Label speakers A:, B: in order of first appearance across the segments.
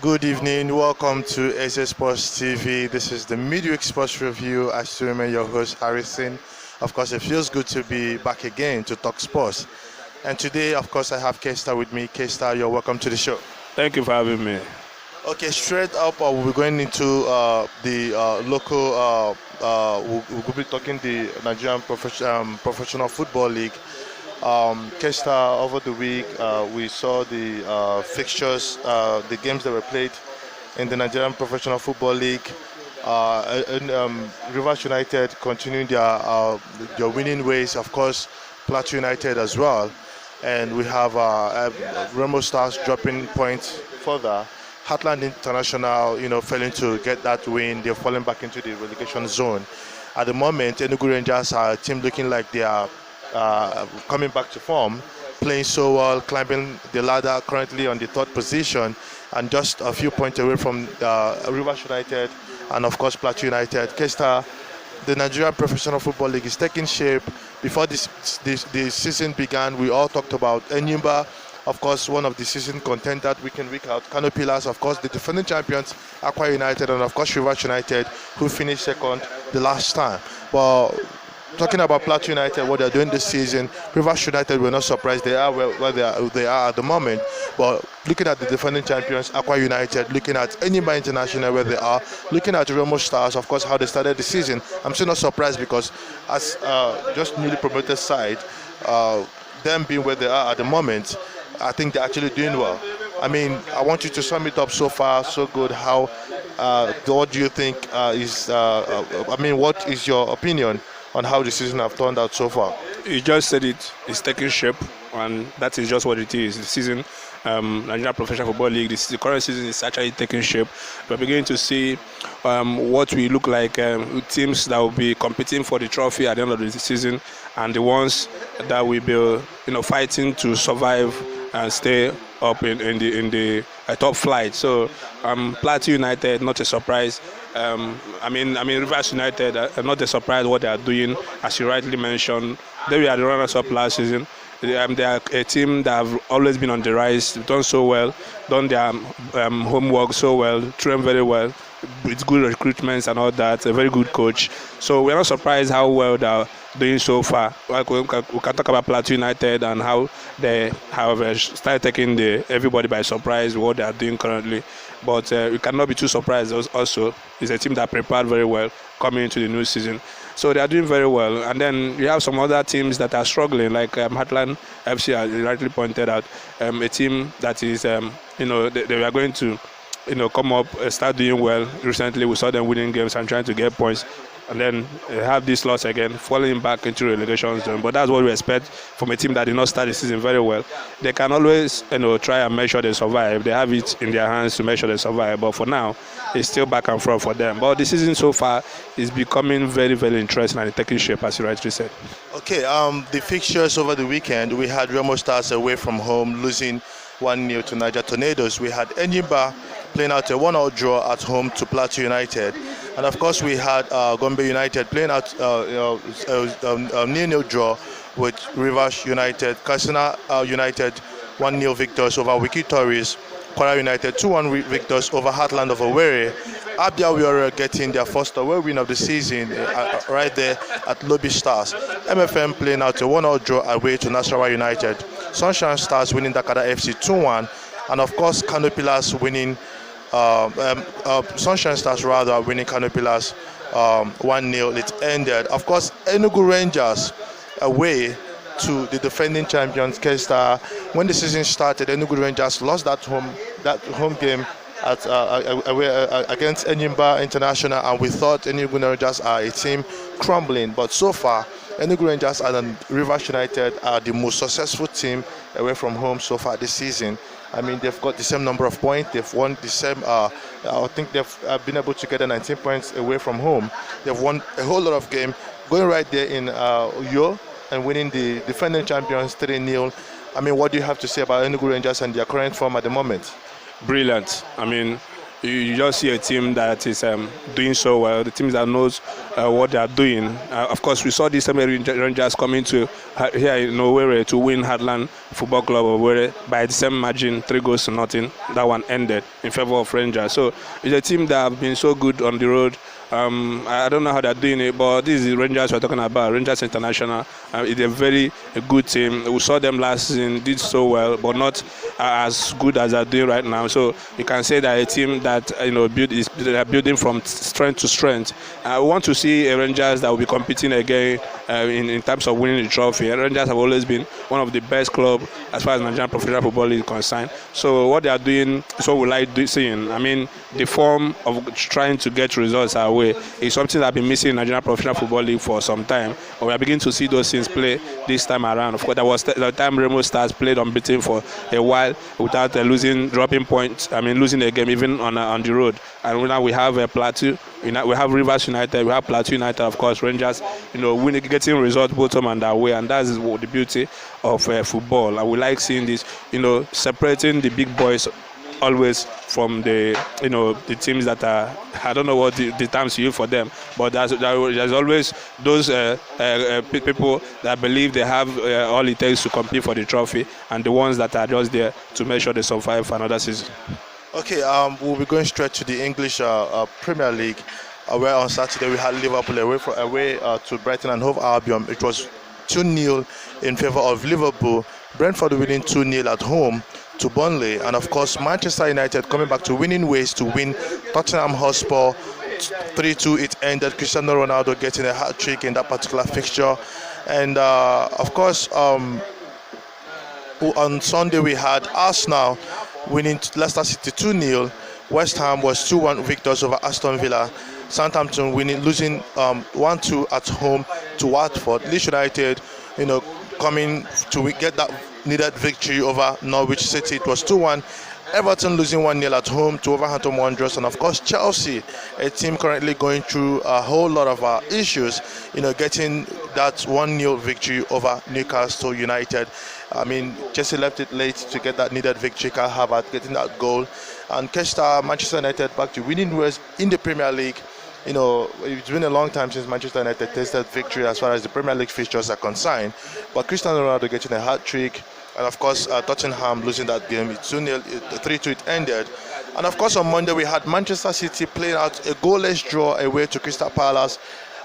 A: Good evening, welcome to EzeSportsTV. This is the midweek sports review. I still remain your host, Harrison. Of course, it feels good to be back again to talk sports. And today, of course, I have Kesta with me. Kesta, you're welcome to the show.
B: Thank you for having me.
A: Okay, straight up, we'll be going into the local, we'll be talking the Nigerian Professional Football League. Kesta, over the week, we saw the fixtures, the games that were played in the Nigerian Professional Football League. Rivers United continuing their winning ways, of course, Plateau United as well. And we have Remo Stars dropping points further. Heartland International, failing to get that win. They're falling back into the relegation zone. At the moment, Enugu Rangers are a team looking like they are coming back to form, playing so well, climbing the ladder, currently on the third position, and just a few points away from Rivers United and, of course, Plateau United. Kesta, the Nigerian Professional Football League is taking shape. Before the season began, we all talked about Enyimba, of course, one of the season contenders week in, week out. Kano Pillars, of course, the defending champions, Aqua United, and of course, Rivers United, who finished second the last time. But talking about Plateau United, what they're doing this season, Rivers United, we're not surprised they are where they are at the moment. But looking at the defending champions, Aqua United, looking at Enyimba International where they are, looking at Remo Stars, of course, how they started the season, I'm still not surprised because as just newly promoted side, them being where they are at the moment, I think they're actually doing well. I mean, I want you to sum it up so far, so good. How, what do you think what is your opinion on how the season have turned out so far?
B: You just said it. It's taking shape, and that is just what it is. The season, Nigerian Professional Football League, the current season is actually taking shape. We're beginning to see what we look like, teams that will be competing for the trophy at the end of the season, and the ones that will be, fighting to survive and stay up in the top flight. So, Plateau United, not a surprise. Rivers United, not a surprise what they are doing, as you rightly mentioned. They were the runners-up last season. They are a team that have always been on the rise, done so well, done their homework so well, trained very well, with good recruitments and all that, a very good coach. So we're not surprised how well they're doing so far. Like we can talk about Plateau United and how they have started taking everybody by surprise what they are doing currently. But we cannot be too surprised also. It's a team that prepared very well coming into the new season. So they are doing very well. And then you have some other teams that are struggling, like Heartland FC, as you rightly pointed out, a team that is, they are going to, come up, start doing well. Recently, we saw them winning games and trying to get points. And then have this loss again, falling back into relegation zone. But that's what we expect from a team that did not start the season very well. They can always, try and make sure they survive. They have it in their hands to make sure they survive. But for now, it's still back and forth for them. But the season so far is becoming very, very interesting and taking shape, as you rightly said.
A: Okay, the fixtures over the weekend, we had Remo Stars away from home, losing 1-0 to Niger Tornadoes. We had Enyimba playing out a 1-1 draw at home to Plateau United. And of course, we had Gombe United playing out a 0-0 draw with Rivers United. Katsina United 1-0 victors over Wiki Tories. Kwara United 2-1 victors over Heartland of Owerri. Abia Warrior getting their first away win of the season right there at Lobby Stars. MFM playing out a 1-0 draw away to Nasarawa United. Sunshine Stars winning Dakada FC 2-1. And of course, Kano Pillars winning, Sunshine Stars rather winning Kano Pillars 1-0. It ended. Of course, Enugu Rangers away to the defending champions Kesta. When the season started, Enugu Rangers lost that home game at against Enyimba International, and we thought Enugu Rangers are a team crumbling. But so far, Enugu Rangers and Rivers United are the most successful team away from home so far this season. I mean, they've got the same number of points. They've won the same. I think they've been able to get 19 points away from home. They've won a whole lot of games, going right there in Uyo and winning the defending champions 3-0. I mean, what do you have to say about Enugu Rangers and their current form at the moment?
B: Brilliant. I mean, you just see a team that is doing so well, the teams that knows what they are doing. Of course, we saw this same Rangers coming to here in Owerri to win Heartland Football Club of Owerri by the same margin, 3-0. That one ended in favor of Rangers. So it's a team that have been so good on the road. I don't know how they're doing it, but this is the Rangers we're talking about. Rangers International. It's a very good team. We saw them last season, did so well, but not as good as they're doing right now. So you can say that a team that they're building from strength to strength. We want to see a Rangers that will be competing again in terms of winning the trophy. Rangers have always been one of the best clubs as far as Nigerian professional football is concerned. So what they are doing is what we like seeing. I mean, the form of trying to get results our way is something that I've been missing in Nigerian professional football league for some time. But we are beginning to see those things play this time around. Of course, there was the time Remo Stars played unbeaten for a while without dropping points. I mean, losing a game even on the road. And now we have a Plateau. We have Rivers United, we have Plateau United, of course, Rangers, getting results both home and away, and that is the beauty of football. And we like seeing this, separating the big boys always from the teams that are, I don't know what the terms you use for them, but there's always those people that believe they have all it takes to compete for the trophy, and the ones that are just there to make sure they survive for another season.
A: Okay, we'll be going straight to the English Premier League, where on Saturday we had Liverpool away to Brighton and Hove Albion. It was 2-0 in favour of Liverpool. Brentford winning 2-0 at home to Burnley, and of course Manchester United coming back to winning ways to win Tottenham Hotspur 3-2. It ended. Cristiano Ronaldo getting a hat-trick in that particular fixture, and of course on Sunday we had Arsenal winning Leicester City 2-0. West Ham was 2-1 victors over Aston Villa. Southampton losing 1-2 at home to Watford. Leeds United, coming to get that needed victory over Norwich City. It was 2-1. Everton losing 1-0 at home to Wolverhampton Wanderers, and of course Chelsea, a team currently going through a whole lot of issues, getting that 1-0 victory over Newcastle United. I mean, Chelsea left it late to get that needed victory. Kai Havertz getting that goal, and Kesta, Manchester United back to winning ways in the Premier League. It's been a long time since Manchester United tasted victory as far as the Premier League fixtures are concerned, but Cristiano Ronaldo getting a hat-trick. And of course, Tottenham losing that game. It's 2-0, 3-2 it ended. And of course, on Monday we had Manchester City playing out a goalless draw away to Crystal Palace.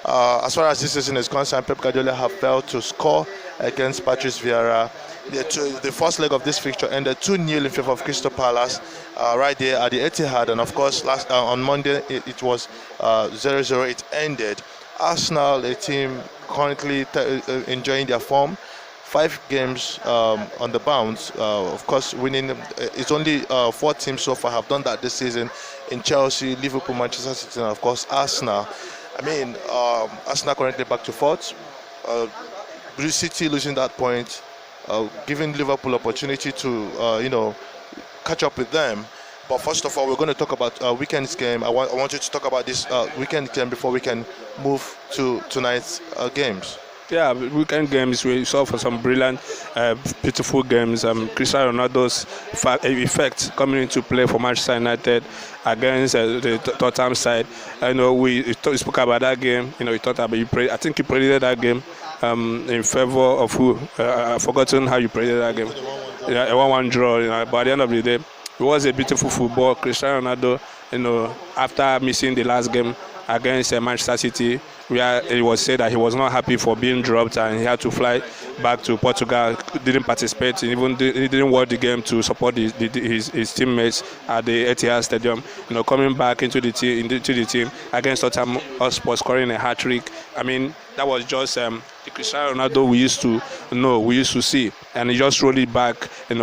A: As far as this season is concerned, Pep Guardiola have failed to score against Patrice Vieira. The first leg of this fixture ended 2-0 in favour of Crystal Palace right there at the Etihad. And of course, on Monday it was 0-0 it ended. Arsenal, a team currently enjoying their form. 5 games on the bounce, of course winning. It's only 4 teams so far have done that this season, in Chelsea, Liverpool, Manchester City, and of course Arsenal. I mean, Arsenal currently back to 4th. Blue City losing that point, giving Liverpool opportunity to catch up with them. But first of all, we're going to talk about weekend's game. I want you to talk about this weekend game before we can move to tonight's games.
B: Yeah, weekend games, we saw for some brilliant, beautiful games. Cristiano Ronaldo's effect coming into play for Manchester United against the Tottenham side. I know we spoke about that game. I think you predicted that game in favor of who? I've forgotten how you predicted that game. A 1-1 draw. But at the end of the day, it was a beautiful football. Cristiano Ronaldo, after missing the last game against Manchester City, where it was said that he was not happy for being dropped and he had to fly back to Portugal, didn't participate, he didn't watch the game to support his teammates at the Etihad Stadium. Coming back into the team against Tottenham Hotspur, scoring a hat-trick. I mean, that was just the Cristiano Ronaldo we used to know, we used to see, and he just rolled it back, and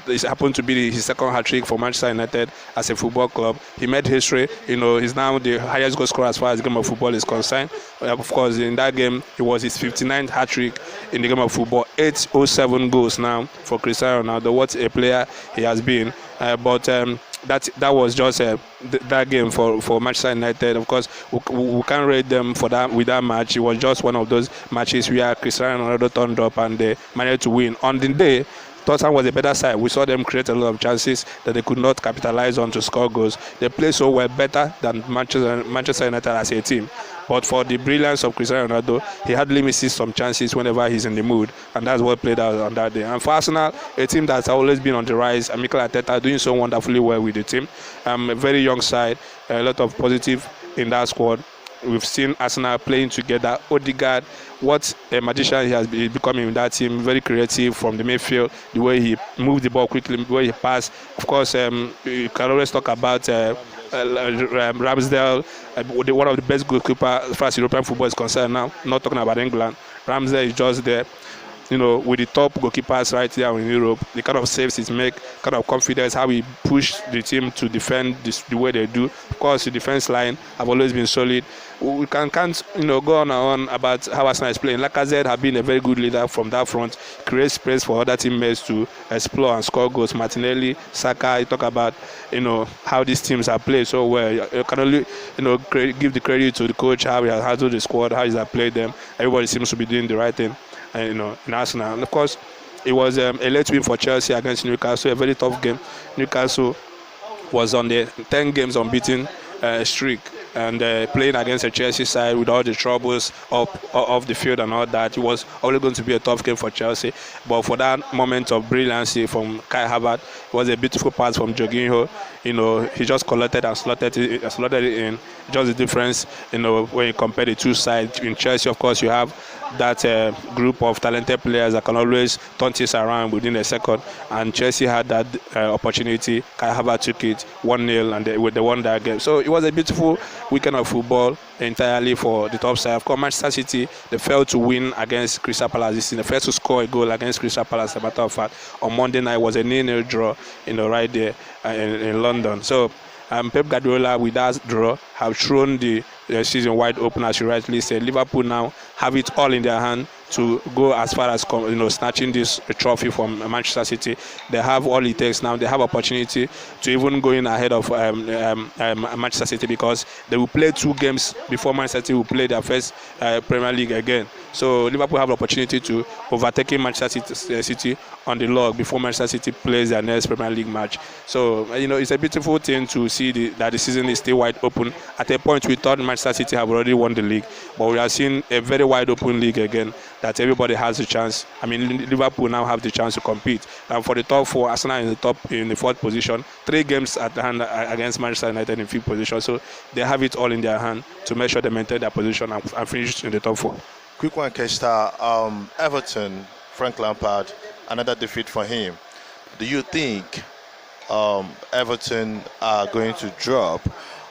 B: it happened to be his second hat-trick for Manchester United as a football club. He made history. He's now the highest goal scorer as far as the game of football is concerned. Of course, in that game, it was his 59th hat-trick in the game of football. 807 goals now for Cristiano Ronaldo. What a player he has been. But that was just that game for Manchester United. Of course, we can't rate them for that with that match. It was just one of those matches where Cristiano Ronaldo turned up and they managed to win. On the day, Tottenham was a better side. We saw them create a lot of chances that they could not capitalize on to score goals. They played so well, better than Manchester United as a team. But for the brilliance of Cristiano Ronaldo, he hardly misses some chances whenever he's in the mood, and that's what played out on that day. And for Arsenal, a team that's always been on the rise, and Mikel Arteta doing so wonderfully well with the team. A very young side, a lot of positive in that squad. We've seen Arsenal playing together. Odegaard, what a magician he has been becoming in that team. Very creative from the midfield, the way he moved the ball quickly, the way he passed. Of course, you can always talk about Ramsdale, one of the best goalkeepers as far as European football is concerned now. Not talking about England. Ramsdale is just there. With the top goalkeepers right here in Europe, the kind of saves he makes, kind of confidence, how he push the team to defend the way they do. Of course, the defense line have always been solid. We can't go on and on about how Arsenal is playing. Like I said, have been a very good leader from that front, create space for other teammates to explore and score goals. Martinelli, Saka, you talk about how these teams have played so well. You can only give the credit to the coach, how he has handled the squad, how he has played them. Everybody seems to be doing the right thing. In Arsenal. And of course, it was a late win for Chelsea against Newcastle, a very tough game. Newcastle was on the 10 games unbeaten streak, and playing against a Chelsea side with all the troubles of the field and all that, it was only going to be a tough game for Chelsea. But for that moment of brilliancy from Kai Havertz, it was a beautiful pass from Jorginho. He just collected and slotted it in. Just the difference, when you compare the two sides. In Chelsea, of course, you have that group of talented players that can always turn things around within a second. And Chelsea had that opportunity. Kai Havertz took it 1-0, and they won that game. So it was a beautiful weekend of football entirely for the top side. Of course, Manchester City, they failed to win against Crystal Palace this season. They failed to score a goal against Crystal Palace, as a matter of fact. On Monday night was a 0-0 draw, right there in London. So Pep Guardiola, with that draw, have thrown the season wide open, as you rightly said. Liverpool now have it all in their hand to go as far as snatching this trophy from Manchester City. They have all it takes now. They have opportunity to even go in ahead of Manchester City, because they will play 2 games before Manchester City will play their first Premier League again. So Liverpool have the opportunity to overtake Manchester City on the log before Manchester City plays their next Premier League match. So it's a beautiful thing to see that the season is still wide open. At a point, we thought Manchester City have already won the league, but we are seeing a very wide open league again, that everybody has a chance. Liverpool now have the chance to compete. And for the top 4, Arsenal in the 4th position, 3 games at hand against Manchester United in 5th position. So they have it all in their hand to make sure they maintain their position and finish in the top 4.
A: Quick one, Kesta. Everton, Frank Lampard, another defeat for him. Do you think Everton are going to drop,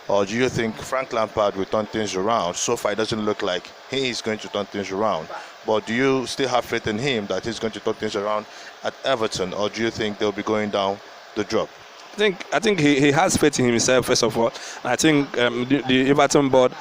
A: or do you think Frank Lampard will turn things around? So far, it doesn't look like he is going to turn things around. But do you still have faith in him that he's going to turn things around at Everton, or do you think they'll be going down the drop?
B: I think he has faith in himself, first of all. I think the Everton board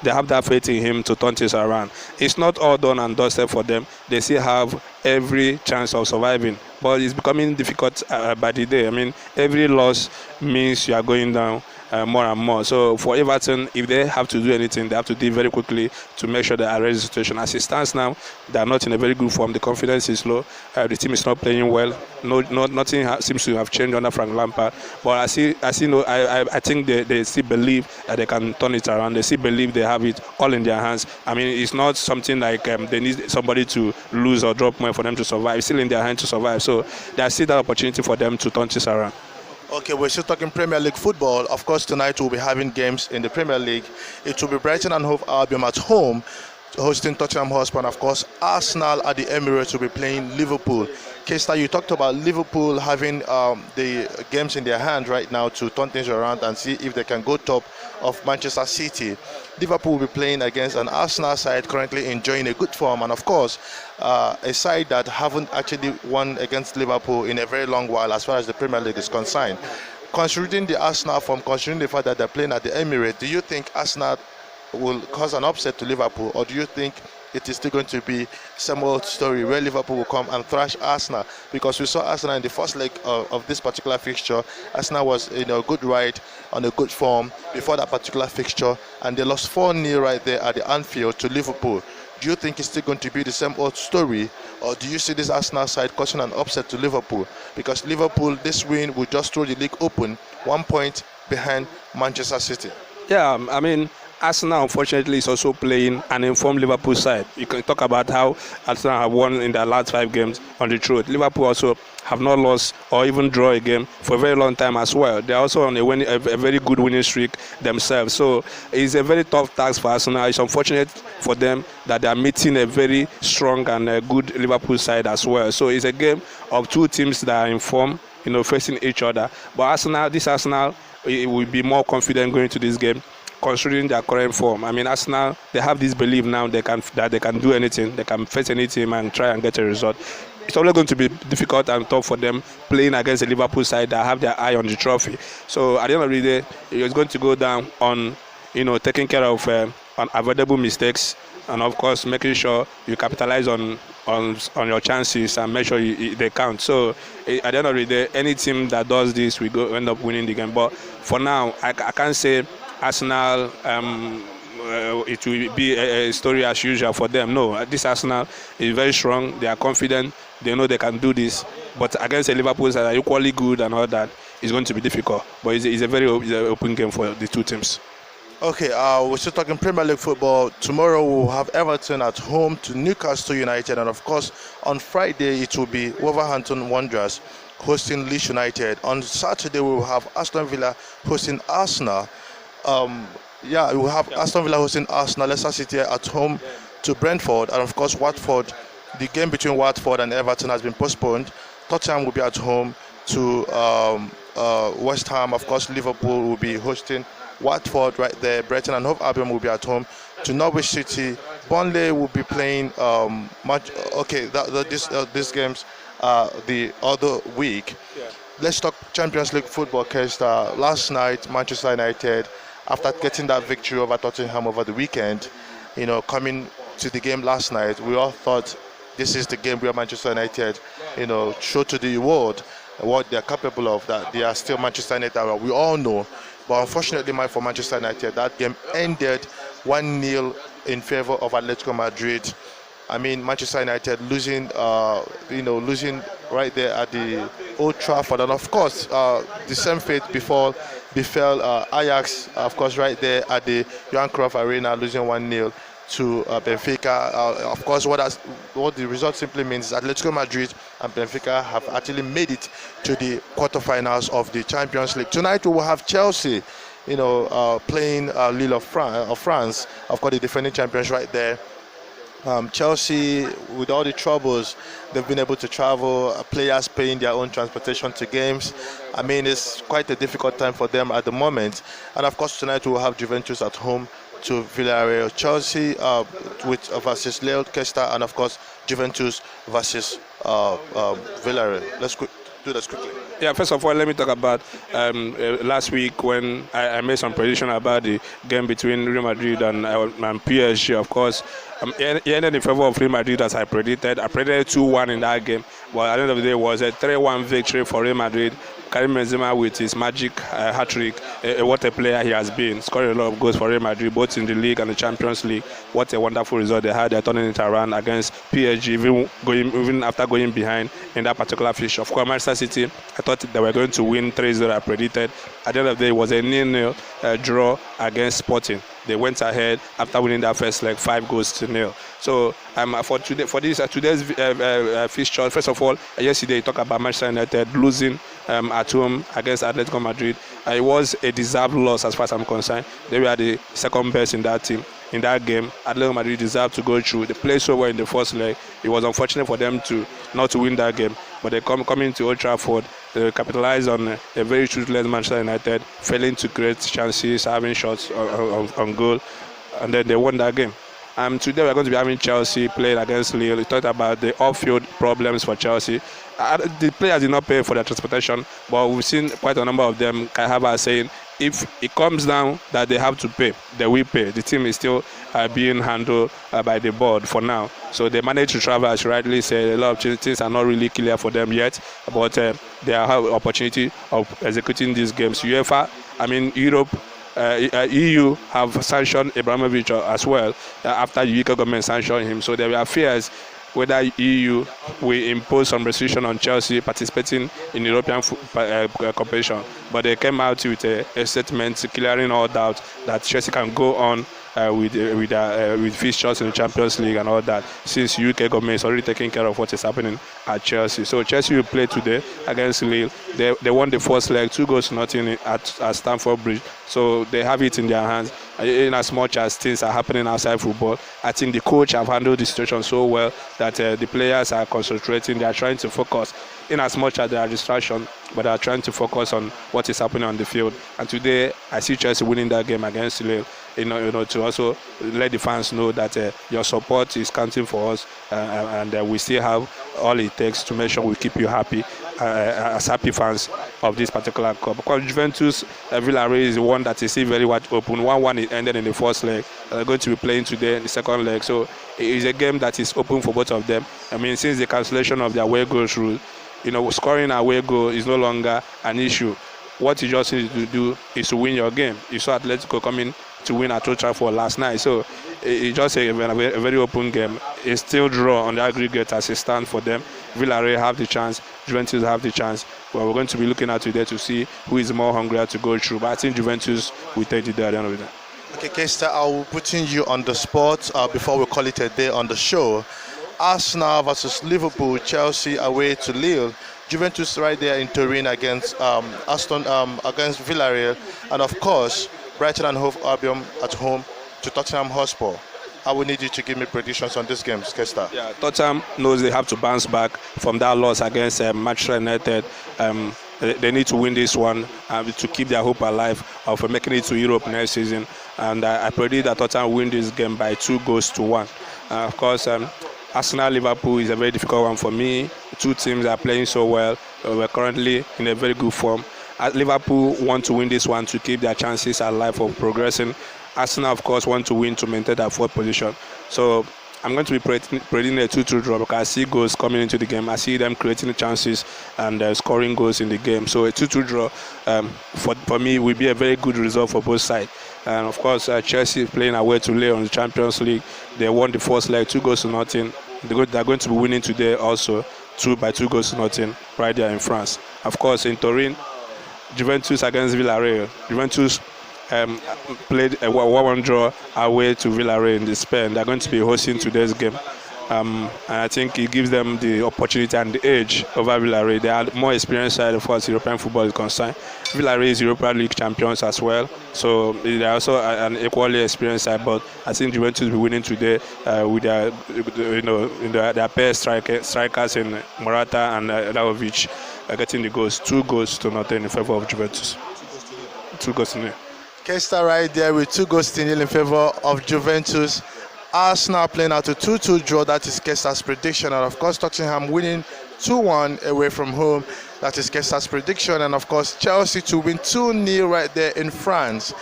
B: they have that faith in him to turn things around. It's not all done and dusted for them. They still have every chance of surviving, but it's becoming difficult by the day. Every loss means you are going down more and more. So for Everton, if they have to do anything, they have to do it very quickly to make sure they arrest the situation. As it stands now, they are not in a very good form. The confidence is low. The team is not playing well. Nothing seems to have changed under Frank Lampard. But I think they still believe that they can turn it around. They still believe they have it all in their hands. It's not something like they need somebody to lose or drop more for them to survive. It's still in their hands to survive. So there's still that opportunity for them to turn this around.
A: Okay, we're still talking Premier League football. Of course, tonight we'll be having games in the Premier League. It will be Brighton and Hove Albion at home, hosting Tottenham Hotspur. And of course, Arsenal at the Emirates will be playing Liverpool. Kesta, you talked about Liverpool having the games in their hand right now to turn things around and see if they can go top of Manchester City. Liverpool will be playing against an Arsenal side currently enjoying a good form, and of course a side that haven't actually won against Liverpool in a very long while as far as the Premier League is concerned. Considering the Arsenal form, considering the fact that they're playing at the Emirates, do you think Arsenal will cause an upset to Liverpool, or do you think it is still going to be some old story where Liverpool will come and thrash Arsenal? Because we saw Arsenal in the first leg of this particular fixture. Arsenal was in a good ride, on a good form before that particular fixture, and they lost 4-0 right there at the Anfield to Liverpool. do you think it's still going to be the same old story, or do you see this Arsenal side causing an upset to Liverpool? Because Liverpool, this win will just throw the league open, 1 point behind Manchester City.
B: Yeah, I mean, Arsenal unfortunately is also playing an informed Liverpool side. You can talk about how Arsenal have won in their last 5 games on the road. Liverpool also have not lost or even draw a game for a very long time as well. They're also on a very good winning streak themselves. So it's a very tough task for Arsenal. It's unfortunate for them that they are meeting a very strong and a good Liverpool side as well. So it's a game of 2 teams that are in form, facing each other. But this Arsenal, it will be more confident going to this game, considering their current form. I mean, Arsenal, they have this belief now that they can do anything, they can face any team and try and get a result. It's always going to be difficult and tough for them playing against a Liverpool side that have their eye on the trophy. So at the end of the day, it's going to go down on, taking care of unavoidable mistakes, and of course making sure you capitalize on your chances and make sure they count. So at the end of the day, any team that does this will end up winning the game. But for now, I can't say Arsenal, it will be a story as usual for them. No, this Arsenal is very strong. They are confident. They know they can do this. But against the Liverpool that are equally good and all that, it's going to be difficult. But it's a very open game for the 2 teams.
A: Okay, we're still talking Premier League football. Tomorrow we'll have Everton at home to Newcastle United, and of course on Friday it will be Wolverhampton Wanderers hosting Leeds United. On Saturday we will have Aston Villa hosting Arsenal. We will have Aston Villa hosting Arsenal, Leicester City at home to Brentford, and of course Watford. The game between Watford and Everton has been postponed. Tottenham will be at home to West Ham. Of course Liverpool will be hosting Watford right there. Brighton and Hove Albion will be at home to Norwich City. Burnley will be playing these games the other week. Yeah. Let's talk Champions League football, Kesta. Last night, Manchester United, after getting that victory over Tottenham over the weekend, coming to the game last night, we all thought this is the game where Manchester United, show to the world what they're capable of, that they are still Manchester United. We all know. But unfortunately, for Manchester United, that game ended 1-0 in favor of Atletico Madrid. I mean, Manchester United losing right there at the Old Trafford, and of course, the same fate befell Ajax, of course, right there at the Johan Cruyff Arena, losing 1-0 to Benfica. Of course, what the result simply means is Atletico Madrid and Benfica have actually made it to the quarterfinals of the Champions League. Tonight we will have Chelsea, playing Lille of France. Of course, the defending champions right there. Chelsea, with all the troubles, they've been able to travel, players paying their own transportation to games. I mean, it's quite a difficult time for them at the moment. And of course, tonight we will have Juventus at home to Villarreal. Chelsea versus Lille, Kesta, and of course Juventus versus Villarreal. Let's do this quickly.
B: Yeah, first of all, let me talk about last week when I made some prediction about the game between Real Madrid and PSG. Of course, it ended in favor of Real Madrid as I predicted. I predicted 2-1 in that game, but at the end of the day, it was a 3-1 victory for Real Madrid. Karim Benzema with his magic hat-trick, what a player he has been, scoring a lot of goals for Real Madrid, both in the league and the Champions League. What a wonderful result they had. They're turning it around against PSG, even after going behind in that particular fixture. Of course, Manchester City, I thought they were going to win 3-0, I predicted. At the end of the day, it was a 0-0 draw against Sporting. They went ahead after winning that first leg, 5-0. So today's fixture, first of all, yesterday you talked about Manchester United losing at home against Atletico Madrid. It was a deserved loss as far as I'm concerned. They were the second best in that team. In that game, Atletico Madrid deserved to go through. They played so well in the first leg. It was unfortunate for them not to win that game. But they coming to Old Trafford, they capitalized on a very toothless Manchester United, failing to create chances, having shots on goal, and then they won that game. Today we're going to be having Chelsea playing against Lille. We talked about the off-field problems for Chelsea. The players did not pay for their transportation, but we've seen quite a number of them, Kai Havertz, saying if it comes down that they have to pay, they will pay. The team is still being handled by the board for now. So they managed to travel, as you rightly said. A lot of things are not really clear for them yet, but they have opportunity of executing these games. UEFA, Europe, EU have sanctioned Abramovich as well after the UK government sanctioned him. So there were fears whether EU will impose some restriction on Chelsea participating in European competition. But they came out with a statement clearing all doubt that Chelsea can go on with fixtures in the Champions League and all that, since UK government is already taking care of what is happening at Chelsea. So Chelsea will play today against Lille. They won the first leg 2-0 at Stamford Bridge. So they have it in their hands. In as much as things are happening outside football, I think the coach have handled the situation so well that the players are concentrating. They are trying to focus. In as much as there are distractions, but they are trying to focus on what is happening on the field. And today, I see Chelsea winning that game against Lille. To also let the fans know that your support is counting for us, and we still have all it takes to make sure we keep you happy as happy fans of this particular club. Because Juventus Villarreal is the one that is still very wide open. 1-1 it ended in the first leg. They're going to be playing today in the second leg. So it is a game that is open for both of them. I mean, since the cancellation of the away goals rule, scoring away goal is no longer an issue. What you just need to do is to win your game. You saw Atletico coming to win at Old Trafford last night. So it's just a very open game. It's still draw on the aggregate as it stands for them. Villarreal have the chance. Juventus have the chance. Well, we're going to be looking at today to see who is more hungry to go through. But I think Juventus will take it there at the end of the day.
A: Okay, Kesta, I'll putting you on the spot before we call it a day on the show. Arsenal versus Liverpool, Chelsea away to Lille, Juventus right there in Turin against against Villarreal, and of course Brighton and Hove Albion at home to Tottenham Hotspur. I will need you to give me predictions on this game, Kesta.
B: Yeah, Tottenham knows they have to bounce back from that loss against Manchester United. They need to win this one to keep their hope alive of making it to Europe next season. And I predict that Tottenham will win this game by 2-1. Of course, Arsenal-Liverpool is a very difficult one for me. The two teams are playing so well. We're currently in a very good form. Liverpool want to win this one to keep their chances alive of progressing. Arsenal, of course, want to win to maintain their fourth position. So I'm going to be predicting a 2-2 draw because I see goals coming into the game. I see them creating chances and scoring goals in the game. So a 2-2 draw for me will be a very good result for both sides. And of course, Chelsea is playing away to Lille on the Champions League. They won the first leg 2-0. They're going to be winning today also 2-0 right there in France. Of course, in Turin, Juventus against Villarreal. Juventus played a 1-1 draw away to Villarreal in Spain. They're going to be hosting today's game. And I think it gives them the opportunity and the edge over Villarreal. They are more experienced side as far as European football is concerned. Villarreal is Europa League champions as well, so they are also an equally experienced side. But I think Juventus will be winning today with their pair strikers in Morata and Vlahovic getting the goals. 2-0 in favor of Juventus. 2-0.
A: Kesta right there with 2-0 in favor of Juventus. Arsenal playing out a 2-2 draw. That is Kesta's prediction. And of course, Tottenham winning 2-1 away from home. That is Kesta's prediction. And of course, Chelsea to win 2-0 right there in France.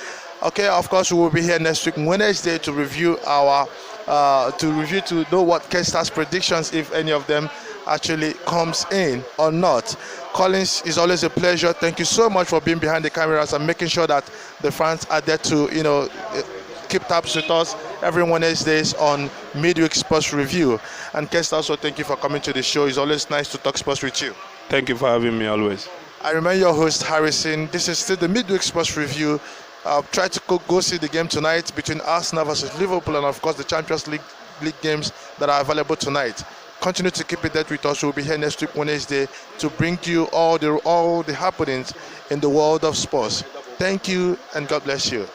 A: Okay, of course, we will be here next week, Wednesday, to review to know what Kesta's predictions, if any of them actually comes in or not. Collins, is always a pleasure. Thank you so much for being behind the cameras and making sure that the fans are there to, keep tabs with us every Wednesdays on Midweek Sports Review. And Kesta, also thank you for coming to the show. It's always nice to talk sports with you.
B: Thank you for having me always.
A: I remain your host, Harrison. This is still the Midweek Sports Review. Try to go see the game tonight between Arsenal versus Liverpool, and of course the Champions League games that are available tonight. Continue to keep it there with us. We'll be here next week Wednesday to bring you all the happenings in the world of sports. Thank you and God bless you.